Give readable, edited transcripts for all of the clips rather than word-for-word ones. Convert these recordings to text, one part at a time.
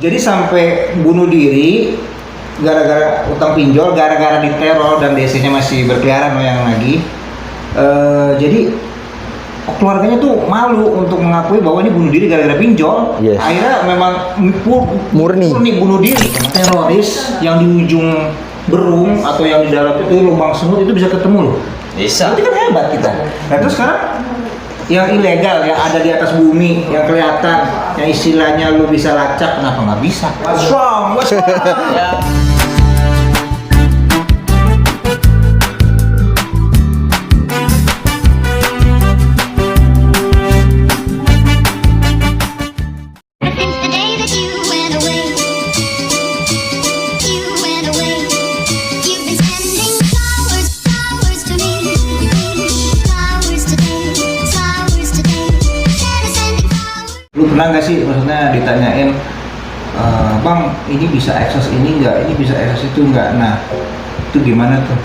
Jadi sampai bunuh diri gara-gara utang pinjol, gara-gara diteror dan DC-nya masih berkeliaran yang lagi. Jadi keluarganya tuh malu untuk mengakui bahwa ini bunuh diri gara-gara pinjol. Yes. Akhirnya memang murni bunuh diri. Teroris yang di ujung berung atau yang di dalam itu lubang semut itu bisa ketemu loh. Bisa. Berarti kan hebat kita. Nah terus sekarang yang ilegal yang ada di atas bumi yang kelihatan yang istilahnya lu bisa lacak, kenapa nggak bisa? What's wrong? Ya. Since the day that you went away, you've been sending flowers to me, flowers today, instead of sending flowers. Lu pernah nggak sih maksudnya ditanyain, bang ini bisa akses ini nggak, ini bisa akses itu nggak? Nah itu gimana tuh?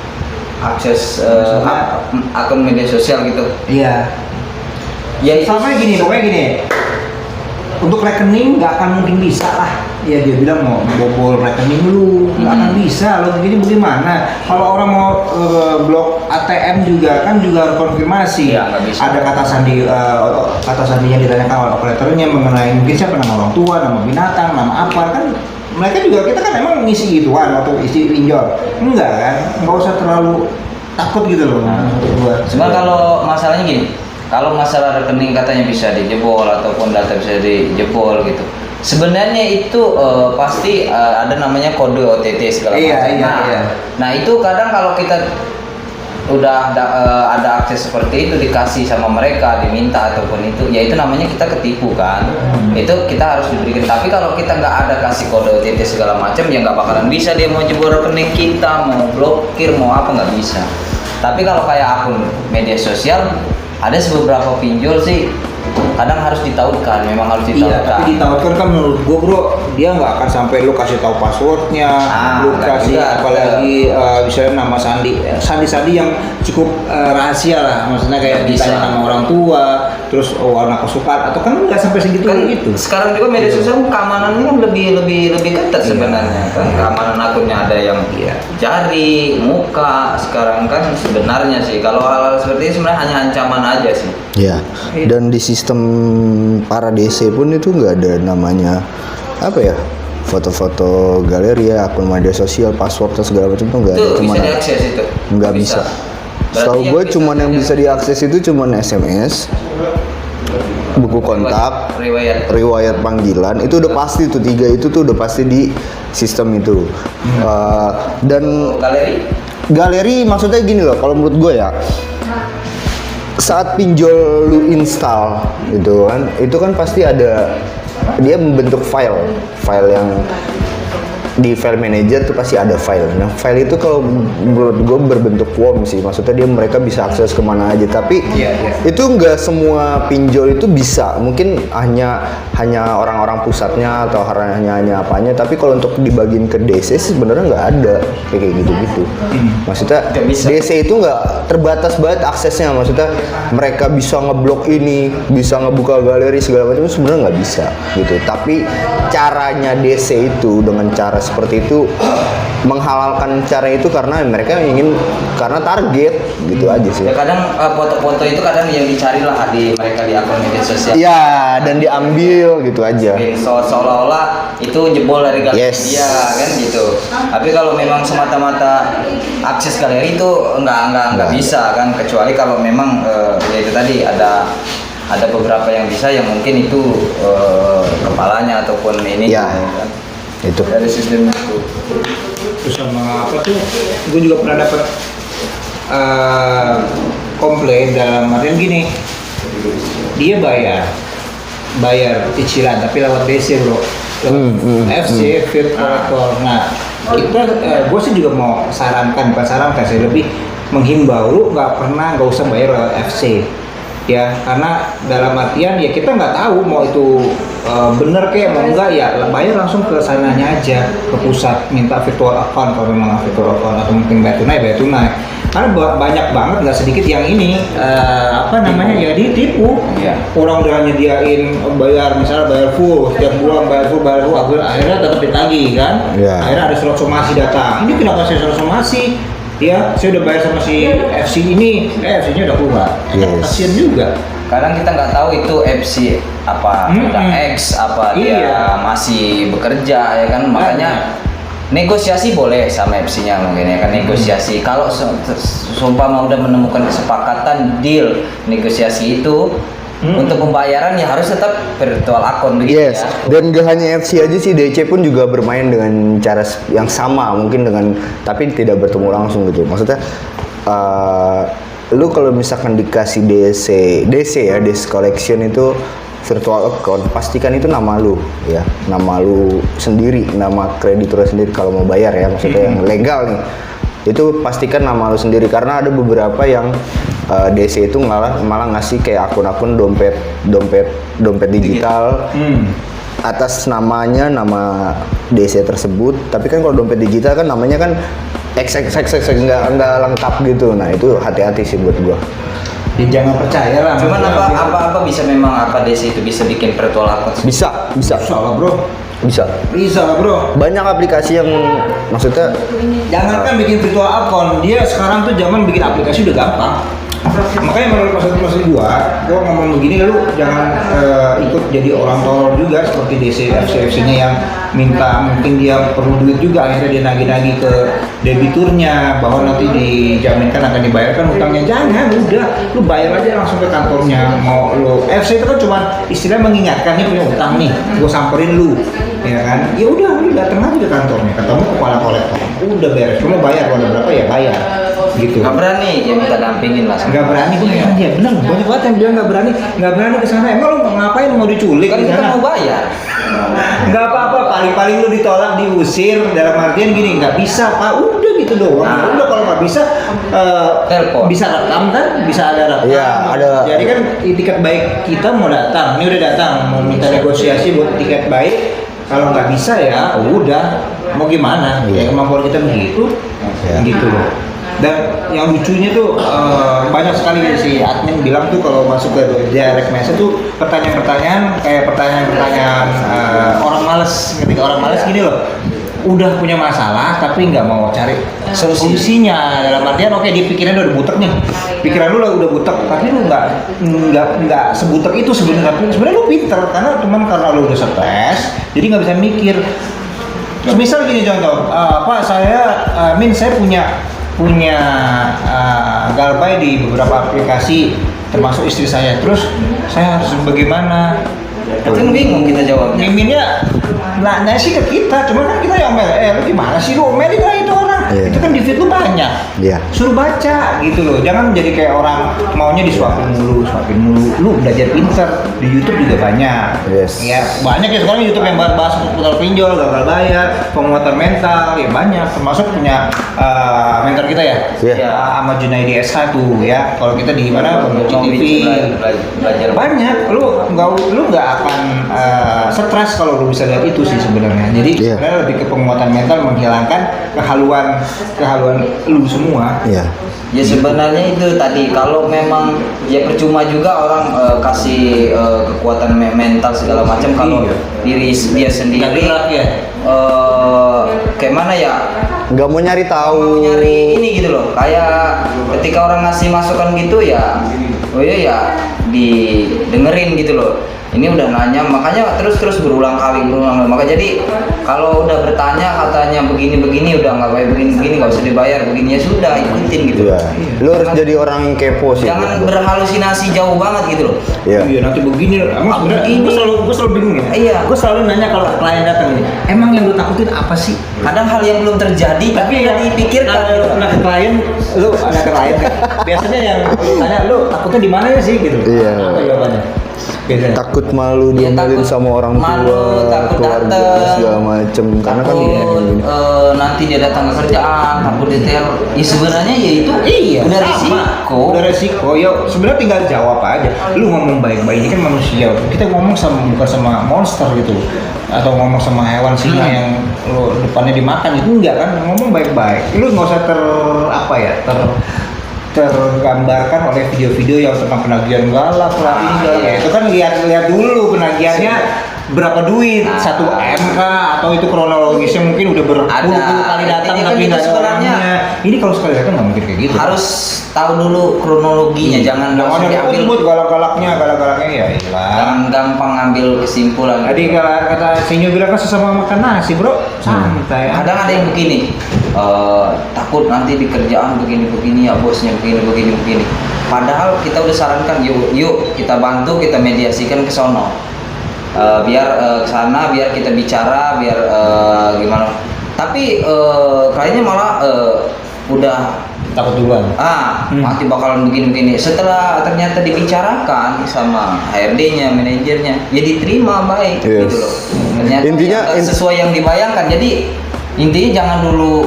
Akses akun media sosial gitu. Iya. Ya itu Sama gini, pokoknya gini. Untuk rekening nggak akan mungkin bisa lah. Ya dia bilang mau bobol rekening lu nggak akan bisa. Lo begini bagaimana? Kalau orang mau blok ATM juga kan juga harus konfirmasi. Iya, nggak bisa. Ada kata sandinya ditanyakan oleh operatornya mengenai mungkin siapa, nama orang tua, nama binatang, nama apa kan. Mereka juga, kita kan emang ngisi gituan waktu isi pinjol. Enggak kan? Nggak usah terlalu takut gitu loh. Cuma kalau masalahnya gini, kalau masalah rekening katanya bisa dijebol ataupun data bisa dijebol gitu. Sebenarnya itu pasti ada namanya kode OTT segala Iya, macam. iya. Nah itu kadang kalau kita udah ada akses seperti itu dikasih sama mereka, diminta ataupun itu, ya itu namanya kita ketipu kan. Itu kita harus diberikan. Tapi kalau kita nggak ada kasih kode OTT segala macam, ya nggak bakalan bisa dia mau jebol rekening kita, mau blokir, mau apa, nggak bisa. Tapi kalau kayak akun media sosial, ada beberapa pinjol sih kadang harus ditautkan, memang harus Iya, ditautkan. tapi ditautkan kan menurut gua bro, dia nggak akan sampai lu kasih tahu passwordnya, lu enggak kasih juga. apalagi misalnya nama sandi yang cukup rahasia lah, maksudnya kayak Nggak bisa. ditanya sama orang tua, terus warna kesukaan atau kan nggak sampai segitu Kan gitu. sekarang juga media sosial keamanannya kan lebih ketat sebenarnya kan. Keamanan akunnya ada yang jari, muka. Sekarang kan sebenarnya sih kalau hal-hal seperti ini sebenarnya hanya ancaman aja sih. Ya, dan di sistem para DC pun itu nggak ada namanya apa ya, foto-foto galeri ya, akun media sosial, password dan segala macam tuh nggak ada. Itu Cuman bisa diakses itu. nggak bisa. Setahu gue cuman yang bisa diakses itu cuman SMS, buku kontak, riwayat panggilan, itu udah pasti tuh, tiga itu tuh udah pasti di sistem itu. Dan galeri maksudnya gini loh, kalau menurut gue ya, saat pinjol lu install gitu kan, itu kan pasti ada, dia membentuk file yang di file manager tuh pasti ada file. Nah file itu kalau menurut gue berbentuk worm sih, maksudnya dia mereka bisa akses kemana aja. Tapi itu nggak semua pinjol itu bisa, mungkin hanya orang-orang pusatnya atau hanya apanya. Tapi kalau untuk dibagiin ke DC sebenarnya nggak ada kayak gitu-gitu. Maksudnya DC itu nggak terbatas banget aksesnya. Maksudnya mereka bisa ngeblok ini, bisa ngebuka galeri segala macam, sebenarnya nggak bisa gitu. Tapi caranya DC itu dengan cara seperti itu, menghalalkan cara itu karena mereka ingin, karena target gitu aja sih. Ya kadang foto-foto itu kadang yang dicari lah di mereka di akun media sosial. Iya, dan diambil gitu aja. Seolah-olah itu jebol dari galeri dia kan gitu. Tapi kalau memang semata-mata akses galeri itu enggak bisa kan, kecuali kalau memang ya itu tadi ada beberapa yang bisa, yang mungkin itu kepalanya ataupun ini Ya. kan. Itu. Dari sistem itu. Terus sama apa tuh, gue juga pernah dapat komplain dalam artian gini, dia bayar cicilan tapi lewat DC bro, FC virtual call. Nah kita, gue sih juga mau sarankan, bukan sarankan sih, lebih menghimbau lu nggak usah bayar lewat FC ya, karena dalam artian ya kita nggak tahu mau itu bener kayak mau enggak, ya bayar langsung ke sananya aja, ke pusat, minta virtual account kalau memang virtual account, atau mungkin bayar tunai. Karena banyak banget, nggak sedikit yang ini apa namanya ya ditipu. Iya. Orang udah nyediain bayar, misalnya bayar full setiap bulan, bayar full, akhirnya tetap ditagih kan. Iya. Akhirnya ada surat somasi datang. Ini kenapa saya surat somasi? Ya, saya udah bayar sama si FC ini, FC-nya udah keluar. Yes. Kasian juga. Kadang kita nggak tahu itu FC apa, udah X apa dia Iya. masih bekerja ya kan, makanya negosiasi boleh sama FC-nya mungkin ya kan, negosiasi. Kalau seumpama udah menemukan kesepakatan deal negosiasi itu untuk pembayaran ya harus tetap virtual account begitu Yes, ya. dan gak hanya FC aja sih, DC pun juga bermain dengan cara yang sama mungkin dengan, tapi tidak bertemu langsung gitu. Maksudnya lu kalau misalkan dikasih DC ya, DC collection itu virtual account, pastikan itu nama lu ya, nama lu sendiri, nama kreditur sendiri kalau mau bayar ya, maksudnya yang legal nih. Itu pastikan nama lu sendiri, karena ada beberapa yang DC itu malah ngasih kayak akun-akun dompet digital atas namanya, nama DC tersebut. Tapi kan kalau dompet digital kan namanya kan XXX nggak lengkap gitu. Nah itu hati-hati sih buat gua. Ya, jangan percaya lah. Cuman apa bisa memang apa DC itu bisa bikin virtual account? Bisa Bisa lah bro. Bisa lah bro. banyak aplikasi yang maksudnya Jangankan bikin virtual account, dia sekarang tuh zaman bikin aplikasi udah gampang. Makanya menurut maksud gua ngomong begini, lu jangan ikut jadi orang tolol juga seperti DC FC-nya yang minta, mungkin dia perlu duit juga, akhirnya dia nagih-nagih ke debiturnya bahwa nanti dijaminkan akan dibayarkan utangnya. Jangan, udah lu bayar aja langsung ke kantornya. Mau lu FC itu kan cuma istilah mengingatkan, nih punya utang nih, gua samperin lu, ya kan? Ya udah, lu datang aja ke kantornya, ketemu kepala kolektor, udah beres, cuma bayar, kalau berapa ya bayar gitu. Nggak berani ya minta dampingin mas. Nggak berani, gue bilang dia bener, banyak banget yang bilang nggak berani ke sana. Emang lu ngapain, mau diculik Kan di kita sana? mau bayar. Nggak apa-apa, paling lu ditolak, diusir, dalam artian gini, nggak bisa pak, udah gitu doang. Nah. Udah kalau nggak bisa, Telepon. bisa rekam kan, bisa ada rekam. Iya, ada. Jadi kan tiket baik kita mau datang, ini udah datang, mau minta negosiasi buat tiket baik. Kalau nggak bisa ya, udah, mau gimana? Iya. Ya kemampuan kita begitu, Iya. gitu loh. Dan yang lucunya tuh banyak sekali si admin bilang tuh kalau masuk ke direct message tuh pertanyaan-pertanyaan kayak pertanyaan-pertanyaan orang males. Ketika orang males gini loh, udah punya masalah tapi nggak mau cari solusinya. Dalam artian oke, dia pikirannya udah butek nih, pikiran lu udah butek, tapi lu nggak sebutek itu sebenarnya. Sebenarnya lu pinter, karena karena lu udah stres jadi nggak bisa mikir. Misal gini contoh, Pak saya punya Galbay di beberapa aplikasi termasuk istri saya, terus saya harus bagaimana? Kan bingung kita jawabnya. Miminnya nanya sih ke kita, cuma kan kita yang omel, lu gimana sih lu omelin lah itu orang. Iya. Itu kan di feed lu banyak. Iya. Suruh baca gitu loh. Jangan jadi kayak orang maunya disuapin mulu. Lu belajar pinter. Di YouTube juga banyak. Yes. Ya, banyak ya sekarang YouTube yang bahas seputar pinjol, gagal bayar, penguatan mental, ya banyak. Termasuk punya mentor kita ya. Iya. Ya. Ahmad Junaidi SH tuh ya. Kalau kita di mana Komisi Mau TV belajar banyak. Lu nggak akan stres kalau lu bisa lihat itu sih sebenarnya. Jadi Iya. sebenarnya lebih ke penguatan mental, menghilangkan kehaluan lu semua. Iya. Ya sebenarnya itu tadi, kalau memang ya percuma juga orang kasih kekuatan mental segala macam kalau Iya. diri dia Nggak sendiri gerak ya. kayak mana ya, Nggak mau nyari tahu. mau nyari ini gitu loh, kayak ketika orang ngasih masukan gitu ya, oh iya ya didengerin gitu loh. Ini udah nanya, makanya terus berulang kali. Maka jadi kalau udah bertanya katanya begini udah nggak baik, begini nggak usah dibayar, begini ya sudah ikutin gitu. Iya. Lu harus jadi orang yang kepo sih. Jangan berhalusinasi jauh banget gitu loh. Iya. Iya, nanti begini. Emang sebenarnya gue selalu bingung ya. Iya. Gue selalu nanya kalau klien datang ini, emang yang lu takutin apa sih? Kadang hal yang belum terjadi tapi udah dipikirkan Kalau gitu. lu pernah ke klien, lu ada ke klien kan? Biasanya yang tanya, lu takutnya di mana ya sih gitu? Iya. Apa jawabannya? Biasanya. Takut malu Iya, diomelin takut sama orang malu, tua, takut keluarga dateng, segala macem. Karena kan takut nanti dia datang ke kerjaan, takut diteror. Ya sebenarnya ya itu Iya, udah sama. risiko. Udah resiko. Ya sebenarnya tinggal jawab aja. Lu ngomong baik-baik, ini kan manusia. Kita ngomong bukan sama monster gitu. Atau ngomong sama hewan singa yang lu depannya dimakan itu enggak kan, ngomong baik-baik. Lu nggak usah tergambarkan oleh video-video yang tentang penagihan galak lah ini galak. Ya, itu kan lihat dulu penagihannya berapa duit, 1 M kah, atau itu kronologisnya mungkin udah berpuluh-puluh kali datang Intinya tapi kan nggak ada itu sebenarnya orangnya. Ini kalau sekali datang nggak mungkin kayak gitu. Harus tahu dulu kronologinya, jangan langsung diambil. buat galak-galaknya ya hilang. Jangan gampang ngambil kesimpulan. Tadi kalau kata Sinyo bilang kan sesama makan nasi bro, santai. Kadang ada yang begini, takut nanti di kerjaan begini-begini ya bosnya begini. Padahal kita udah sarankan, yuk kita bantu, kita mediasikan ke sono. Biar ke sana, biar kita bicara, biar gimana. Tapi kayaknya malah udah Takut duluan. nanti bakalan begini-begini. Setelah ternyata dibicarakan sama HRD-nya, manajernya, ya diterima baik Yes. gitu loh. Ternyata Intinya, ya, sesuai yang dibayangkan. Jadi intinya jangan dulu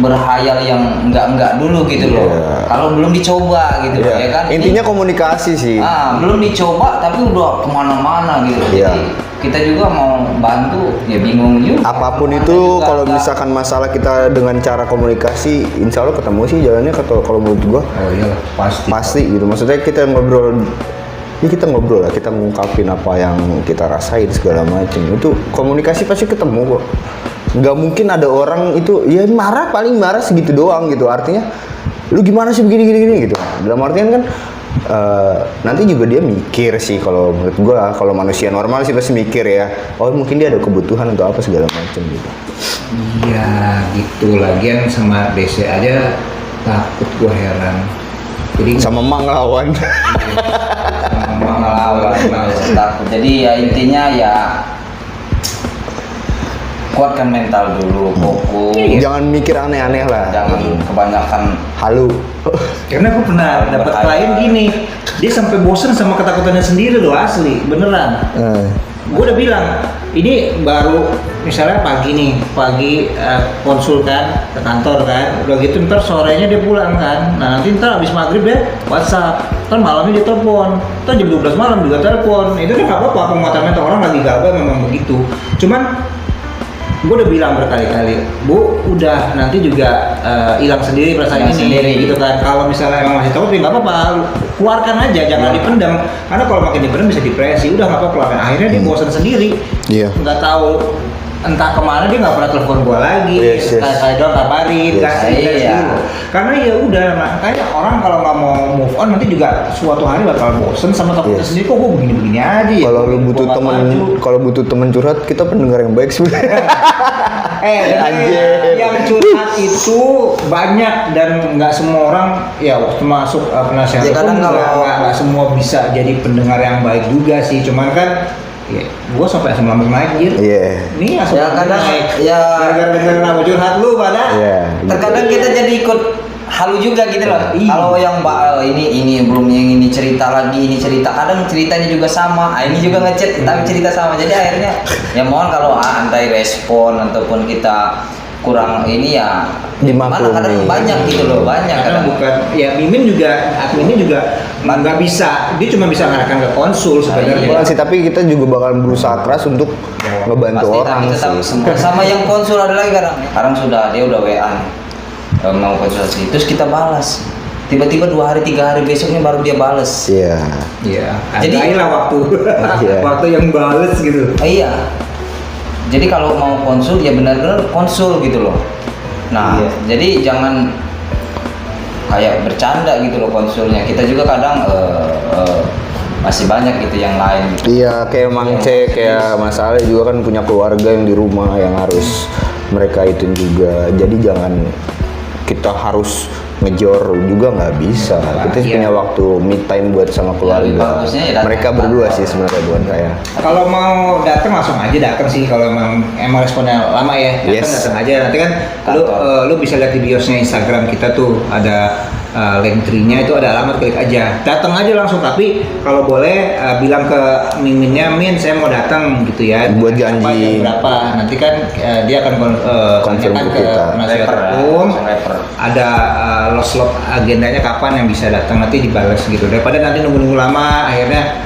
berhayal yang enggak dulu gitu loh. Iya. Kalau belum dicoba gitu loh, Iya. ya kan. Intinya komunikasi sih. Belum dicoba tapi udah kemana-mana gitu. Iya. Jadi kita juga mau bantu ya bingung juga. Apapun Kemana itu juga kalau nggak- misalkan masalah kita dengan cara komunikasi, insya Allah ketemu sih jalannya kalau menurut gua Oh iyalah pasti gitu. Maksudnya kita ngobrol, ya kita ngobrol lah, kita ngungkapin apa yang kita rasain segala macam. Itu komunikasi pasti ketemu kok. Nggak mungkin ada orang itu ya paling marah segitu doang gitu. Artinya lu gimana sih begini gitu. Dalam artian kan nanti juga dia mikir sih, kalau menurut gua kalau manusia normal sih pasti mikir ya, oh mungkin dia ada kebutuhan untuk apa segala macam gitu. Iya gitu, lagian sama DC aja takut, gua heran. Jadi Sama mang lawan. melawan takut. Jadi ya intinya ya kuatkan mental dulu, fokus, Jangan mikir aneh-aneh lah. jangan kebanyakan Halu. karena gue pernah dapat klien gini, dia sampai bosen sama ketakutannya sendiri loh, asli beneran. Gue udah bilang ini baru misalnya pagi konsul kan ke kantor kan, udah gitu ntar sorenya dia pulang kan, nah nanti ntar abis maghrib dia WhatsApp, ntar malamnya dia telepon, ntar jam 12 malam juga telepon. Itu kan nggak apa-apa, penguatan mental orang lagi gagal memang begitu. Cuman gue udah bilang berkali-kali, Bu, udah nanti juga hilang sendiri perasaan Hilang ini sendiri. gitu kan. Kalau misalnya emang masih takut ya nggak apa-apa, keluarkan aja, jangan dipendam. Karena kalau makin dipendam bisa depresi, udah nggak apa-apa keluarkan. Akhirnya dia bosan sendiri, Iya. nggak tahu entah kemana, dia nggak pernah telepon gue lagi, Yes. kayak doang kabarin, Yes. kasih Iya. dulu. Karena ya udah, makanya orang kalau nggak mau move on nanti juga suatu hari bakal bosen sama takutnya Yes. sendiri, kok gue begini-begini aja ya. Kalau lu Gua butuh nggak temen, maju. kalau butuh temen curhat, kita pendengar yang baik sebenarnya. Anjir. Yang curhat itu banyak dan nggak semua orang ya termasuk penasihat Ya, kadang hukum kalau- nggak semua bisa jadi pendengar yang baik juga sih. Cuman kan ya, gua sampai asam lambung naik gitu. Iya. Ini asam Ya, lambung kadang naik. ya Gara-gara dengerin aku curhat lu pada. Iya. terkadang kita jadi ikut halu juga gitu loh. Iya. Kalau yang ini belum, yang ini cerita lagi, ini cerita, kadang ceritanya juga sama. Ini juga ngechat tapi cerita sama. Jadi akhirnya ya mohon kalau antai respon ataupun kita kurang ini ya Dimaklumi. mana kadang banyak gitu loh, banyak Karena kadang. bukan ya Mimin juga, adminnya juga nggak bisa, dia cuma bisa ngarahkan ke konsul sebenarnya. Bukan sih, tapi kita juga bakal berusaha keras untuk ngebantu Pasti orang tapi tetap sih. semua sama yang konsul ada lagi kadang sudah dia udah WA nih, mau konsultasi terus kita balas tiba-tiba 2 hari 3 hari besoknya baru dia balas. Iya. Iya, Jadi- hargailah waktu, Iya. waktu yang bales gitu. Iya. Jadi kalau mau konsul ya benar-benar konsul gitu loh. Nah, Iya. jadi jangan kayak bercanda gitu loh konsulnya. Kita juga kadang masih banyak gitu yang lain gitu. Iya, kayak Mang C, kayak Mas Ale juga kan punya keluarga yang di rumah yang harus mereka itu juga. Jadi jangan kita harus ngejor juga, nggak bisa. Kita Iya. punya waktu me time buat sama Lebih keluarga. bagusnya ya datang Mereka ke berdua kantor. sih sebenarnya buat saya. Kalau mau datang langsung aja datang sih, kalau emang responnya lama ya datang Yes. datang aja. Nanti kan lu bisa lihat di biosnya Instagram kita tuh ada link tree-nya, itu ada alamat, klik aja datang aja langsung. Tapi kalau boleh bilang ke Miminnya, Min saya mau datang gitu ya, Buat jam janji. berapa, nanti kan dia akan Confirm tanyakan ke kita. penasihat Rapper, hukum, rapper. ada slot agendanya kapan yang bisa datang, nanti dibales gitu, daripada nanti nunggu-nunggu lama akhirnya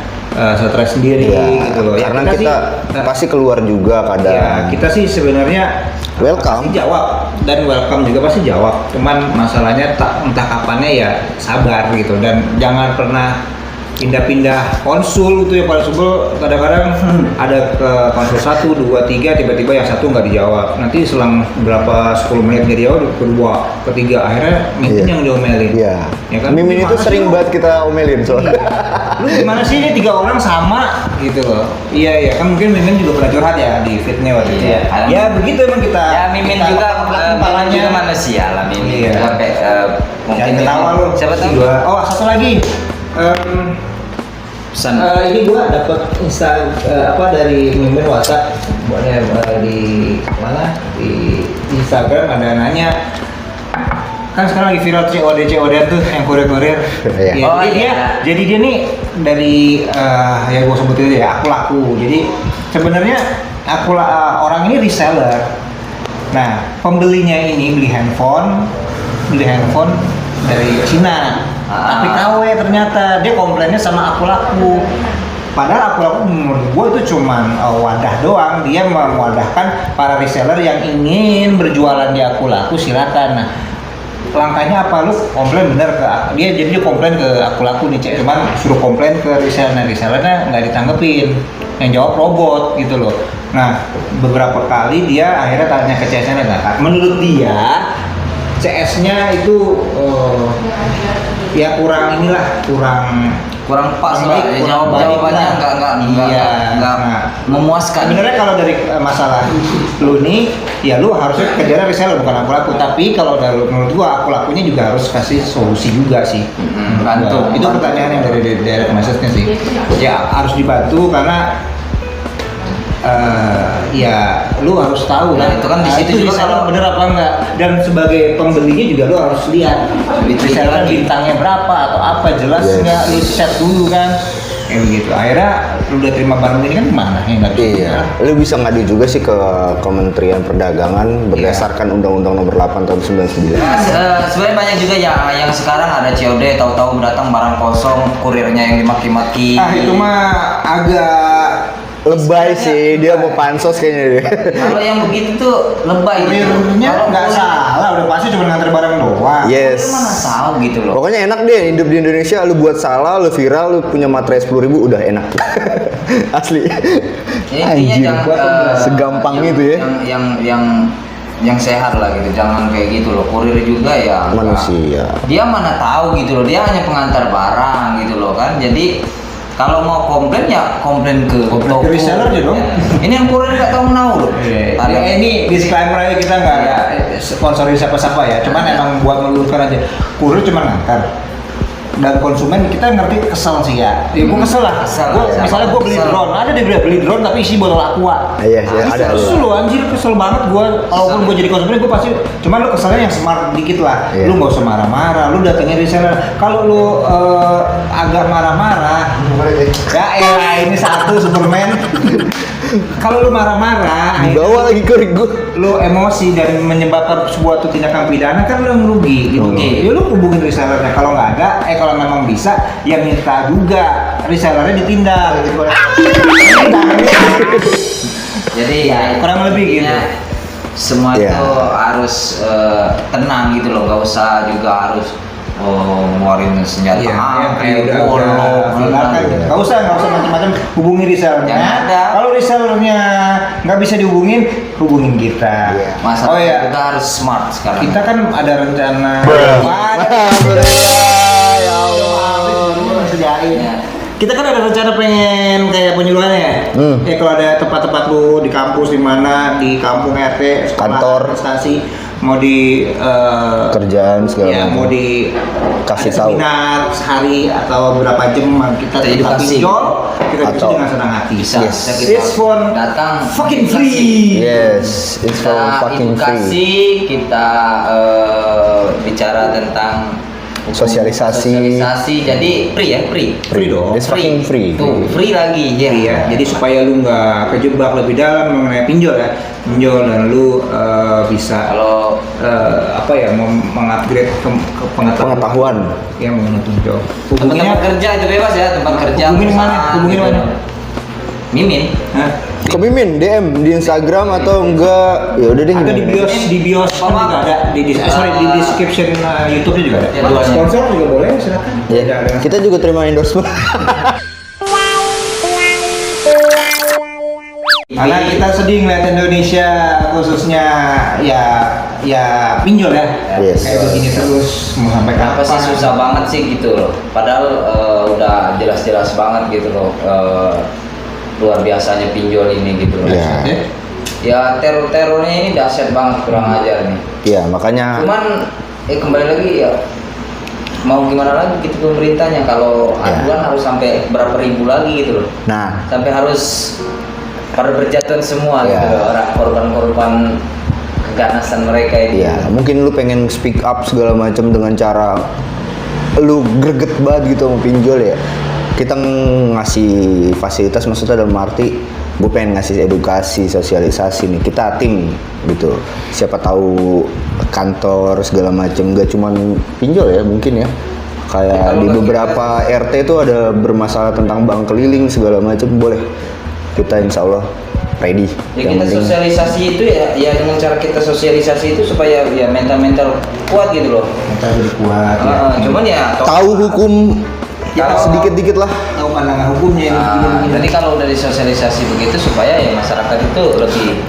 stres sendiri Iya, gitu loh. Ya, karena kita sih, pasti keluar juga kadang. ya, kita sih sebenarnya Welcome. Pasti jawab dan welcome juga pasti jawab. Cuman masalahnya entah kapannya ya sabar gitu dan jangan pernah pindah-pindah konsul gitu ya. Paling sebel kadang-kadang ada ke konsul 1, 2, 3 tiba-tiba yang satu nggak dijawab, nanti selang berapa 10 menit nggak dijawab, kedua, ketiga, akhirnya Mimin yang diomelin. Iya. Ya kan? Mimin itu Gimana sering sih lu? banget kita omelin soalnya. Lu gimana sih ini 3 orang sama gitu loh. Iya kan mungkin Mimin juga pernah curhat ya di fitnya waktu itu. Iya, kan. Ya begitu emang kita. Ya Mimin kita juga kepalanya juga manusia lah Mimin. Iya. Sampai mungkin Jangan ketawa lu. siapa tahu Oh, satu lagi. pesan. Ini gua dapat dari Mimin WhatsApp, buatnya di mana di Instagram ada nanya, kan sekarang lagi viral COD tuh yang kurir-kurir. Iya. Ya, Oh, jadi dia nih dari ya gua sebutin aja ya, aku laku. Jadi sebenarnya orang ini reseller. Nah, pembelinya ini beli handphone dari Cina. Tapi KW ternyata dia komplainnya sama aku laku. Padahal aku laku menurut gue itu cuman wadah doang. Dia mewadahkan para reseller yang ingin berjualan di aku laku, silakan. Nah, langkahnya apa, lu komplain bener ke dia, jadi dia komplain ke aku laku nih, cuman suruh komplain ke resellernya nggak ditanggepin, yang jawab robot gitu loh. Nah, beberapa kali dia akhirnya tanya ke CS-nya, nah, menurut dia CS-nya itu ya kurang pas lah baik, ya, jawabannya nggak memuaskan. Sebenarnya kalau dari masalah lu nih, ya lu harusnya kejar reseller bukan aku laku. Tapi kalau dari menurut gua aku lakunya juga harus kasih solusi juga sih. Bantu. Itu pertanyaan yang dari direct message-nya sih. Ya harus dibantu karena ya lu harus tahu Nah, kan itu kan di situ itu juga reseller kalau- bener apa enggak, dan sebagai pembelinya juga lu harus lihat Itu reseller lagi. bintangnya berapa atau apa, jelas Yes. nggak, lu set dulu kan kayak begitu. Akhirnya lu udah terima barang ini kan kemana ya, nggak bisa. Iya, lu bisa ngadu juga sih ke Kementerian Perdagangan berdasarkan Undang-Undang Nomor 8 Tahun 99. Sebenarnya banyak juga ya yang sekarang ada COD, tahu-tahu datang barang kosong, kurirnya yang dimaki-maki. Itu mah agak Lebay sih, dia mau pansos kayaknya deh. Kalau yang begitu tuh lebay gitu. kurirnya Kalau nggak salah, udah pasti cuma nganter barang doang. Yes. Mana tahu gitu loh. Pokoknya enak deh hidup di Indonesia, lu buat salah, lu viral, lu punya materai 10.000 udah enak. Asli. Intinya Anjir, jangan segampang itu ya. Yang sehat lah gitu, jangan kayak gitu loh. Kurir juga ya Manusia. dia mana tahu gitu loh, dia hanya pengantar barang gitu loh kan. Jadi kalau mau komplain ya komplain ke Komplain toko. ke reseller aja dong. Ya. Ini yang kurir nggak tahu menahu loh. Ya, ini disclaimer aja, kita nggak sponsorin siapa-siapa ya, cuman emang buat meluruskan aja. Kurir cuma ngantar, dan konsumen kita ngerti kesel sih ya. Ya gue kesel lah. Kesel Gua, lah, misalnya gue beli kesel. drone, ada dia beli drone tapi isi botol aqua. Iya, iya, ada. Kesel lu anjir, kesel banget gue. Walaupun gue jadi konsumen gue pasti, cuman lu keselnya yang smart dikit lah. Iya. Lu nggak usah marah-marah, lu datengnya di sana. Kalau lu agak marah-marah, ya elah ini satu Superman. Kalau lu marah-marah, Dibawa lagi ke gue. lu emosi dan menyebabkan sebuah tindakan pidana, kan lu yang merugi gitu. Ya lu hubungin resellernya, kalau nggak ada, kalau memang bisa ya minta juga resellernya ditindak. Jadi Ya, kurang lebih gitu. Semua Ya. itu harus tenang gitu loh, nggak usah juga harus ngeluarin senjata kayak udah kan. nggak usah macam-macam, hubungi resellernya. Jangan ada. Kalau resellernya nggak bisa dihubungin, hubungin kita. Iya. Masalah Oh ya, kita harus smart sekarang. kita kan ada rencana. Ya Allah. Ya. Kita kan ada rencana pengen kayak penyuluhannya ya. Ya kalau ada tempat-tempat lu di kampus, di mana, di kampung RT, sekolah, Kantor. stasi, mau di Kerjaan segala ya mau macam. di Kasih ada tahu. seminar sehari atau berapa jam kita Kita edukasi. pinjol, kita edukasi Atau- dengan senang hati. Bisa, Yes. bisa kita It's for datang fucking edukasi. free. Yes, it's for Kita fucking edukasi, free. kita bicara tentang hukum, Sosialisasi. jadi free ya, free. Free dong. It's fucking free. Tuh, free lagi ya. Iya, jadi supaya lu nggak kejebak lebih dalam mengenai pinjol ya, pinjol, dan lu bisa Kalau apa ya, mengupgrade Pengetahuan. yang mengenai pinjol. tempat kerja itu bebas ya, tempat kerja. Hubungin perusahaan mana? Hubungin gitu. mana? Mimin. Hah? Ke Mimin DM di Instagram atau enggak? Ya udah deh. Ada gimana? di bios kan juga ada di description YouTube-nya juga ada. Ya, duanya. Sponsor juga boleh silakan. Ya, kita juga terima endorsement. Karena kita sedih ngeliat Indonesia khususnya ya pinjol ya. Yes. Kayak begini terus mau sampai Kenapa kapan? sih susah banget sih gitu loh. Padahal udah jelas-jelas banget gitu loh. Luar biasanya pinjol ini gitu loh. Ya. Ya teror-terornya ini dahsyat banget, kurang ajar nih. Iya, makanya Cuman kembali lagi ya, mau gimana lagi gitu pemerintahnya kalau Ya. aduan harus sampai berapa ribu lagi gitu loh. nah, Sampai harus pada berjatuhan semua Ya. gitu loh, orang korban-korban keganasan mereka ini. ya mungkin lu pengen speak up segala macam dengan cara lu greget banget gitu sama pinjol ya. Kita ngasih fasilitas, maksudnya dalam arti gue pengen ngasih edukasi, sosialisasi nih. Kita tim gitu. Siapa tahu kantor segala macam, gak cuman pinjol ya mungkin ya. Kayak Kalau di nggak beberapa RT itu ada bermasalah tentang bank keliling segala macam, boleh. Kita insya Allah ready. Ya kita sosialisasi itu ya dengan cara kita sosialisasi itu supaya ya mental kuat gitu loh. Kita lebih kuat. Ya. Cuman ya tahu hukum Ya, sedikit-dikit lah. Tahu pandangan hukumnya ini begini-begini. jadi kalau udah disosialisasi begitu supaya ya masyarakat itu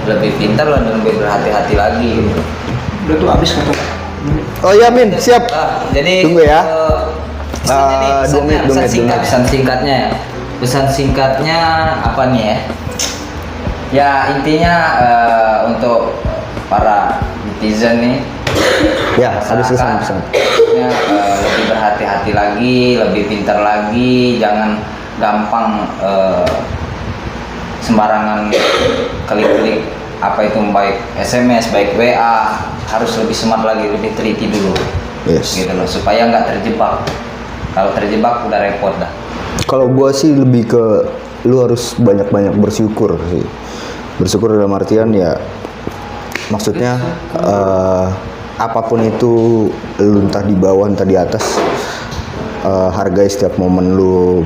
lebih pintar dan lebih berhati-hati lagi gitu. Udah tuh habis kata. Oh ya Min, siap. Jadi Tunggu ya. pesannya nih, 2 menit. pesan singkatnya ya. Pesan singkatnya apa nih ya? Ya intinya untuk para netizen nih, Ya, habis pesan-pesan. ya, lebih berhati-hati lagi, lebih pintar lagi, jangan gampang sembarangan klik-klik apa itu baik SMS, baik WA, harus lebih smart lagi, lebih teliti dulu. Yes. Gitu loh, supaya nggak terjebak. Kalau terjebak udah repot dah. Kalau gua sih lebih ke lu harus banyak-banyak bersyukur sih. Bersyukur dalam artian ya maksudnya apapun itu lu entah di bawah entah di atas, hargai setiap momen lu.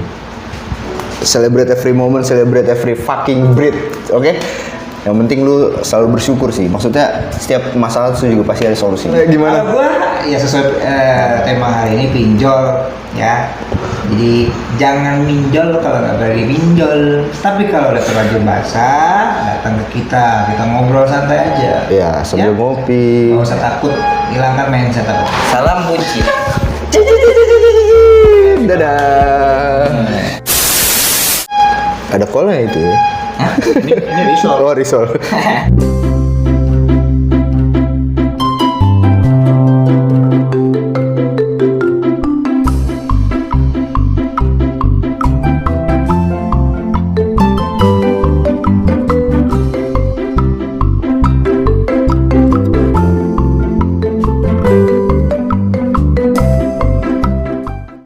Celebrate every moment, celebrate every fucking breath, oke? Yang penting lu selalu bersyukur sih. Maksudnya setiap masalah itu juga pasti ada solusinya. Kalau gua ya sesuai tema hari ini pinjol ya. Jadi jangan minjol kalau nggak berani pinjol. Tapi kalau udah terlanjur basah, datang ke kita ngobrol santai aja. Ya, sambil ngopi. Nggak usah takut, hilangkan mindset takut. Salam buncit. Dadah. Ada call-nya itu ya? Ini risol. Oh, risol.